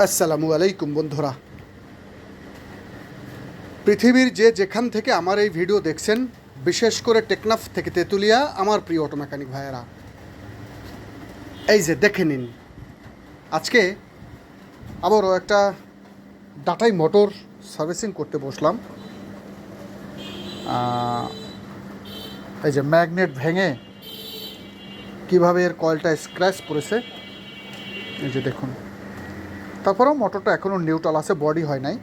আসসালামু আলাইকুম বন্ধুরা, পৃথিবীর যেখান থেকে আমার এই ভিডিও দেখছেন, বিশেষ করে টেকনাফ থেকে তেঁতুলিয়া আমার প্রিয় অটো মেকানিক ভাইয়েরা, এই যে দেখে নিন, আজকে আবারও একটা ডাটাই মোটর সার্ভিসিং করতে বসলাম। এই যে ম্যাগনেট ভেঙে কিভাবে এর কয়েলটা স্ক্র্যাচ পড়েছে, এই যে দেখুন। তারপরেও মোটরটা এখনও নিউট্রাল আছে, বডি হয় নাই,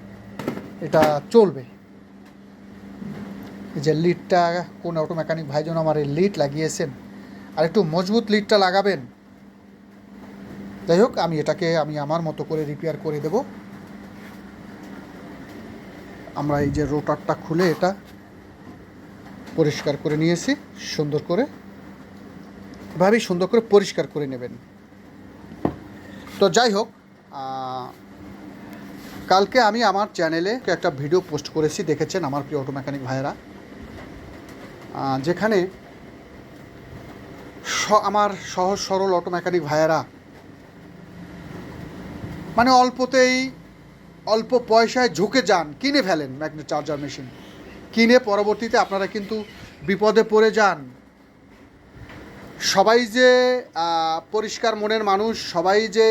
এটা চলবে। এই যে লিডটা, কোন অটো মেকানিক ভাই যেন আমার এই লিড লাগিয়েছেন, আর একটু মজবুত লিডটা লাগাবেন। যাই হোক, এটাকে আমার মতো করে রিপেয়ার করে দেব। আমরা এই যে রোটারটা খুলে এটা পরিষ্কার করে নিয়েছি, সুন্দর করে পরিষ্কার করে নেবেন। তো যাই হোক, কালকে আমি আমার চ্যানেলে একটা ভিডিও পোস্ট করেছি, দেখেছেন আমার প্রিয় অটো মেকানিক ভাইয়েরা, যেখানে আমার সহজ সরল অটো মেকানিক ভাইয়েরা মানে অল্প পয়সায় ঝুঁকে যান, কিনে ফেলেন ম্যাগনেট চার্জার মেশিন, কিনে পরবর্তীতে আপনারা কিন্তু বিপদে পড়ে যান। সবাই যে পরিষ্কার মনের মানুষ, সবাই যে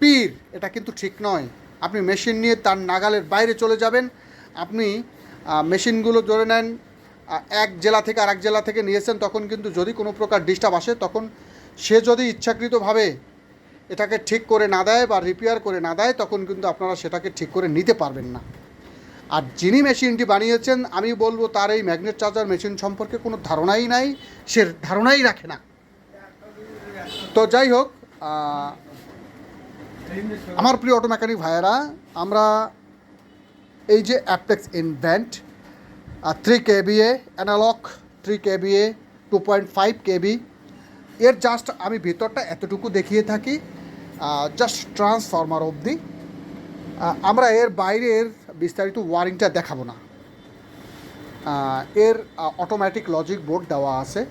পীর, এটা কিন্তু ঠিক নয়। আপনি মেশিন নিয়ে তার নাগালের বাইরে চলে যাবেন। আপনি মেশিনগুলো ধরে নেন, এক জেলা থেকে আরেক জেলা থেকে নিয়েছেন, তখন কিন্তু যদি কোনো প্রকার ডিস্টার্ব আসে, তখন সে যদি ইচ্ছাকৃতভাবে এটাকে ঠিক করে না দেয় বা রিপেয়ার করে না দেয়, তখন কিন্তু আপনারা সেটাকে ঠিক করে নিতে পারবেন না। আর যিনি মেশিনটি বানিয়েছেন, আমি বলবো তার এই ম্যাগনেট চার্জার মেশিন সম্পর্কে কোনো ধারণাই নাই, সে ধারণাই রাখে না। তো যাই হোক, আমার প্রিয় অটো মেকানিক ভাইয়েরা, আমরা এই যে Apex invent 3 kVA analogue, 3 kVA 2.5 kV, এর জাস্ট আমি ভিতরটা এতটুকু দেখিয়ে থাকি, জাস্ট ট্রান্সফরমার অবধি। আমরা এর বাইরের বিস্তারিত ওয়ারিংটা দেখাবো না। এর অটোমেটিক লজিক বোর্ড দেওয়া আছে,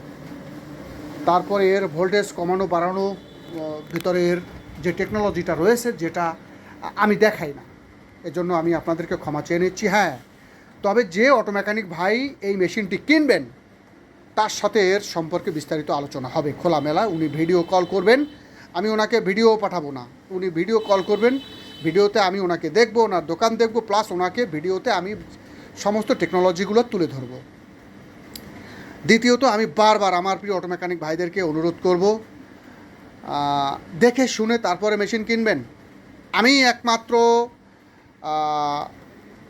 তারপরে এর ভোল্টেজ কমানো বাড়ানো, ভিতরের যে টেকনোলজিটা রয়েছে, যেটা আমি দেখাই না, এজন্য আমি আপনাদেরকে ক্ষমা চেয়ে নিচ্ছি। হ্যাঁ, তবে যে অটো মেকানিক ভাই এই মেশিনটি কিনবেন, তার সাথে এর সম্পর্কে বিস্তারিত আলোচনা হবে খোলামেলা। উনি ভিডিও কল করবেন, আমি ওনাকে ভিডিও পাঠাবো না, উনি ভিডিও কল করবেন, ভিডিওতে আমি ওনাকে দেখবো, ওনার দোকান দেখবো, প্লাস ওনাকে ভিডিওতে আমি সমস্ত টেকনোলজিগুলো তুলে ধরবো। দ্বিতীয়ত, আমি বারবার আমার প্রিয় অটো মেকানিক ভাইদেরকে অনুরোধ করব, দেখে শুনে তারপরে মেশিন কিনবেন। আমি একমাত্র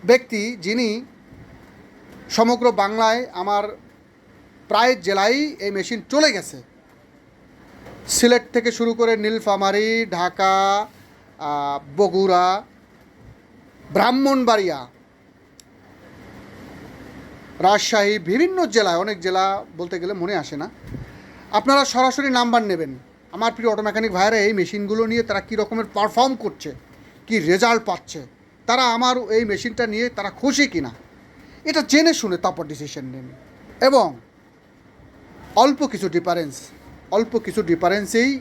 ব্যক্তি যিনি সমগ্র বাংলায়, আমার প্রায় জেলায় এই মেশিন চলে গেছে, সিলেট থেকে শুরু করে নীলফামারী, ঢাকা, বগুড়া, ব্রাহ্মণবাড়িয়া, রাজশাহী, বিভিন্ন জেলায়, অনেক জেলা বলতে গেলে মনে আসে না। আপনারা সরাসরি নাম্বার নেবেন, আমার প্রিয় অটো মেকানিক ভাইয়েরা এই মেশিনগুলো নিয়ে তারা কী রকমের পারফর্ম করছে, কি রেজাল্ট পাচ্ছে, তারা আমার এই মেশিনটা নিয়ে তারা খুশি কিনা, এটা জেনে শুনে তারপর ডিসিশন নেন। এবং অল্প কিছু ডিফারেন্সেই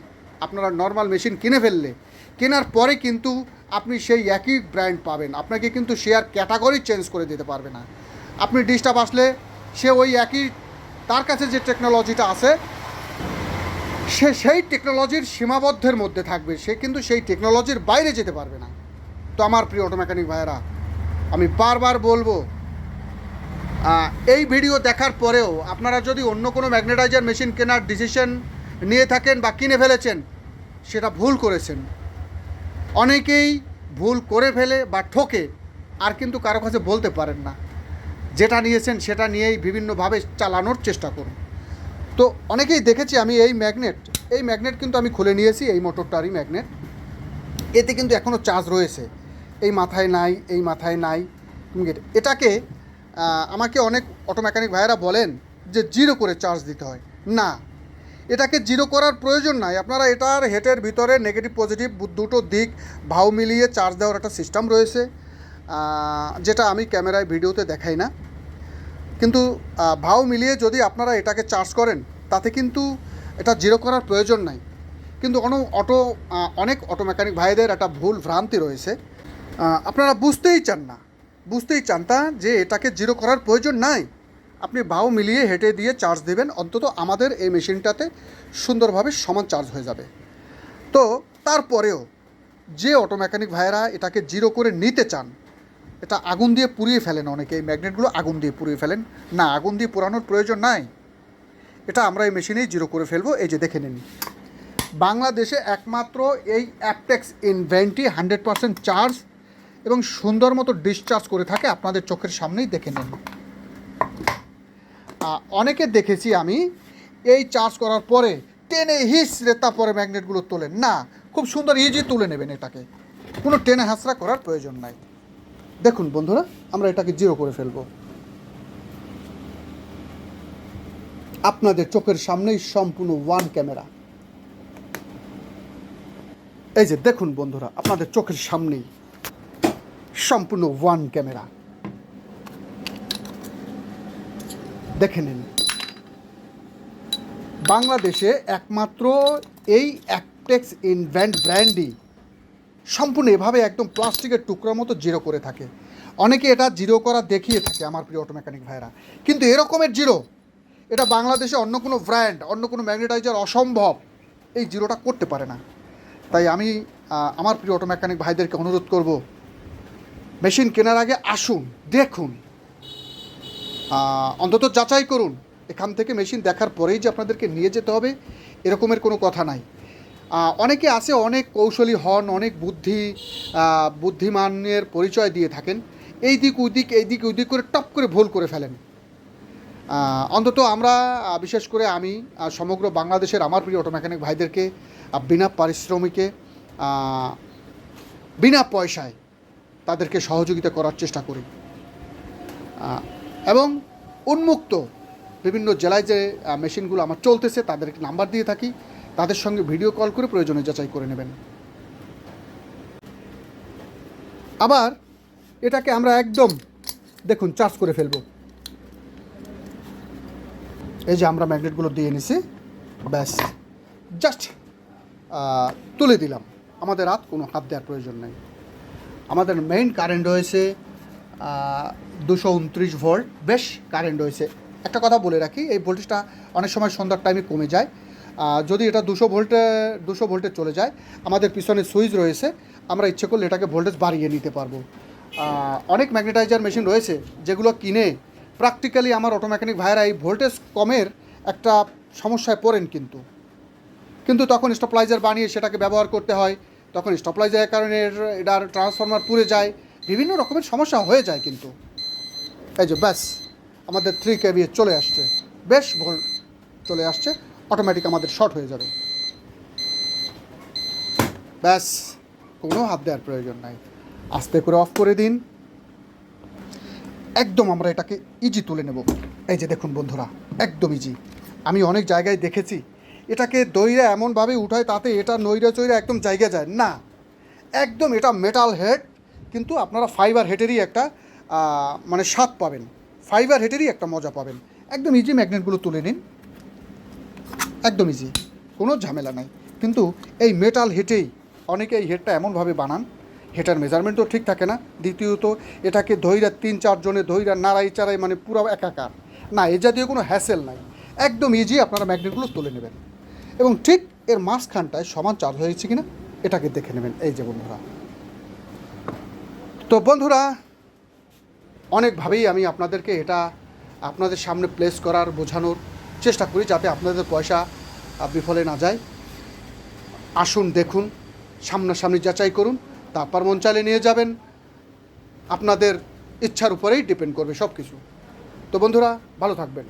আপনারা নর্মাল মেশিন কিনে ফেললে, কেনার পরে কিন্তু আপনি সেই একই ব্র্যান্ড পাবেন, আপনাকে কিন্তু শেয়ার ক্যাটাগরি চেঞ্জ করে দিতে পারবে না। আপনি ডিস্টার্ব আসলে সে ওই একই, তার কাছে যে টেকনোলজিটা আছে, সে সেই টেকনোলজির সীমাবদ্ধের মধ্যে থাকবে, সে কিন্তু সেই টেকনোলজির বাইরে যেতে পারবে না। তো আমার প্রিয় অটো মেকানিক ভাইয়েরা, আমি বারবার বলবো, এই ভিডিও দেখার পরেও আপনারা যদি অন্য কোনো ম্যাগনেটাইজার মেশিন কেনার ডিসিশন নিয়ে থাকেন বা কিনে ফেলেছেন, সেটা ভুল করেছেন। অনেকেই ভুল করে ফেলে বা ঠকে, আর কিন্তু কারো কাছে বলতে পারেন না। যেটা নিয়েছেন সেটা নিয়েই বিভিন্নভাবে চালানোর চেষ্টা করুন। তো অনেকেই দেখেছি আমি এই ম্যাগনেট কিন্তু আমি খুলে নিয়েছি, এই মোটরটারই ম্যাগনেট, এতে কিন্তু এখনও চার্জ রয়েছে, এই মাথায় নাই। এটাকে আমাকে অনেক অটো মেকানিক ভাইয়েরা বলেন যে 0 করে চার্জ দিতে হয়। না, এটাকে 0 করার প্রয়োজন নাই। আপনারা এটার হেডের ভিতরে নেগেটিভ পজিটিভ দুটো দিক ভাও মিলিয়ে চার্জ দেওয়ার একটা সিস্টেম রয়েছে, যেটা আমি ক্যামেরায় ভিডিওতে দেখাই না, কিন্তু ভাও মিলিয়ে যদি আপনারা এটাকে চার্জ করেন, তাতে কিন্তু এটা 0 করার প্রয়োজন নাই। কিন্তু অনেক অটো মেকানিক ভাইদের একটা ভুল ভ্রান্তি রয়েছে। আপনারা বুঝতেই চান তা যে এটাকে জিরো করার প্রয়োজন নাই। আপনি বাহু মিলিয়ে হেঁটে দিয়ে চার্জ দেবেন, অন্তত আমাদের এই মেশিনটাতে সুন্দরভাবে সমান চার্জ হয়ে যাবে। তো তারপরেও যে অটো মেকানিক ভাইয়েরা এটাকে জিরো করে নিতে চান, এটা আগুন দিয়ে পুড়িয়ে ফেলেন অনেকে, এই ম্যাগনেটগুলো আগুন দিয়ে পুড়িয়ে ফেলেন। না, আগুন দিয়ে পোড়ানোর প্রয়োজন নাই, এটা আমরা এই মেশিনেই জিরো করে ফেলবো। এই যে দেখে নিন, বাংলাদেশে একমাত্র এই অ্যাপটেক্স ইনভেন্টি 100% চার্জ এবং সুন্দর মতো ডিসচার্জ করে থাকে, আপনাদের চোখের সামনেই দেখে নিন। অনেকে দেখেছি আমি এই চার্জ করার পরে টেনে হিসড়ে তারপরে ম্যাগনেটগুলো তোলেন না, খুব সুন্দর ইজি তুলে নেবেন, এটাকে কোনো টেনে হাসরা করার প্রয়োজন নাই। দেখুন বন্ধুরা, আমরা এটাকে জিরো করে ফেলবো আপনাদের চোখের সামনেই, সম্পূর্ণ ওয়ান ক্যামেরা। এই যে দেখুন বন্ধুরা, আপনাদের চোখের সামনেই সম্পূর্ণ ওয়ান ক্যামেরা, দেখে নিন। বাংলাদেশে একমাত্র এই অ্যাপটেক্স ইনভেন্ট ব্র্যান্ডই সম্পূর্ণ এভাবে একদম প্লাস্টিকের টুকরার মতো জিরো করে থাকে। অনেকে এটা জিরো করা দেখিয়ে থাকে আমার প্রিয় অটো মেকানিক ভাইরা, কিন্তু এরকমের জিরো এটা বাংলাদেশে অন্য কোনো ব্র্যান্ড, অন্য কোনো ম্যাগনেটাইজার অসম্ভব এই জিরোটা করতে পারে না। তাই আমি আমার প্রিয় অটো মেকানিক ভাইদেরকে অনুরোধ করব, মেশিন কেনার আগে আসুন, দেখুন, অন্তত যাচাই করুন। এখান থেকে মেশিন দেখার পরেই যে আপনাদেরকে নিয়ে যেতে হবে এরকমের কোনো কথা নাই। অনেকে আছে অনেক কৌশলী হন, অনেক বুদ্ধিমানের পরিচয় দিয়ে থাকেন, এই দিক ওই দিক করে টপ করে ভুল করে ফেলেন। অন্তত আমরা বিশেষ করে আমি সমগ্র বাংলাদেশের আমার প্রিয় অটো মেকানিক ভাইদেরকে বিনা পারিশ্রমিকে, বিনা পয়সায় তাদেরকে সহযোগিতা করার চেষ্টা করি, এবং উন্মুক্ত বিভিন্ন জেলায় যে মেশিনগুলো আমার চলতেছে তাদেরকে নাম্বার দিয়ে থাকি, তাদের সঙ্গে ভিডিও কল করে প্রয়োজনে যাচাই করে নেবেন। আবার এটাকে আমরা একদম দেখুন চার্জ করে ফেলবো। এই যে আমরা ম্যাগনেটগুলো দিয়ে নিছি, ব্যাস জাস্ট তুলে দিলাম, আমাদের কোনো হাত দেওয়ার প্রয়োজন নেই। আমাদের মেইন কারেন্ট রয়েছে 229 ভোল্ট, বেশ কারেন্ট রয়েছে। একটা কথা বলে রাখি, এই ভোল্টেজটা অনেক সময় সন্ধ্যার টাইমে কমে যায়। যদি এটা 200 ভোল্টে চলে যায়, আমাদের পিছনে সুইচ রয়েছে, আমরা ইচ্ছে করলে এটাকে ভোল্টেজ বাড়িয়ে নিতে পারবো। অনেক ম্যাগনেটাইজার মেশিন রয়েছে যেগুলো কিনে প্র্যাকটিক্যালি আমার অটো মেকানিক ভাইয়েরা এই ভোল্টেজ কমের একটা সমস্যায় পড়েন, কিন্তু তখন স্টপলাইজার বানিয়ে সেটাকে ব্যবহার করতে হয়, তখন স্টপলাইজারের কারণে এটার ট্রান্সফরমার পুড়ে যায়, বিভিন্ন রকমের সমস্যা হয়ে যায়। কিন্তু এই যে ব্যাস আমাদের 3 kVA চলে আসছে, বেশ ভোল্ট চলে আসছে, অটোমেটিক আমাদের শর্ট হয়ে যাবে। ব্যাস কোনো হাত দেওয়ার প্রয়োজন নাই, আস্তে করে অফ করে দিন, একদম আমরা এটাকে ইজি তুলে নেব। এই যে দেখুন বন্ধুরা, একদম ইজি। আমি অনেক জায়গায় দেখেছি এটাকে দইরা এমনভাবে উঠায় তাতে এটা নইরা চইরা একদম জায়গা যায় না, একদম এটা মেটাল হেড, কিন্তু আপনারা ফাইবার হেডেরই একটা মানে স্বাদ পাবেন, ফাইবার হেডেরই একটা মজা পাবেন। একদম ইজি, ম্যাগনেটগুলো তুলে নিন, একদম ইজি, কোনো ঝামেলা নাই। কিন্তু এই মেটাল হেডেই অনেকে এই হেডটা এমনভাবে বানান, হেটার মেজারমেন্টও ঠিক থাকে না, দ্বিতীয়ত এটাকে ধইরা 3-4 জনে ধইরা নাড়াই চাড়াই মানে পুরো একাকার না, এ জাতীয় কোনো হ্যাসেল নাই, একদম ইজি আপনারা ম্যাগনেটগুলো তুলে নেবেন এবং ঠিক এর মাঝখানটায় সমান চার্জ হয়েছে কিনা এটাকে দেখে নেবেন। এই যে বন্ধুরা, তো বন্ধুরা অনেকভাবেই আমি আপনাদেরকে এটা আপনাদের সামনে প্লেস করার, বোঝানোর চেষ্টা করি যাতে আপনাদের পয়সা বিফলে না যায়। আসুন, দেখুন, সামনাসামনি যাচাই করুন, তারপর মন চাইলে নিয়ে যাবেন, আপনাদের ইচ্ছার উপরেই ডিপেন্ড করবে সব কিছু। তো বন্ধুরা ভালো থাকবেন।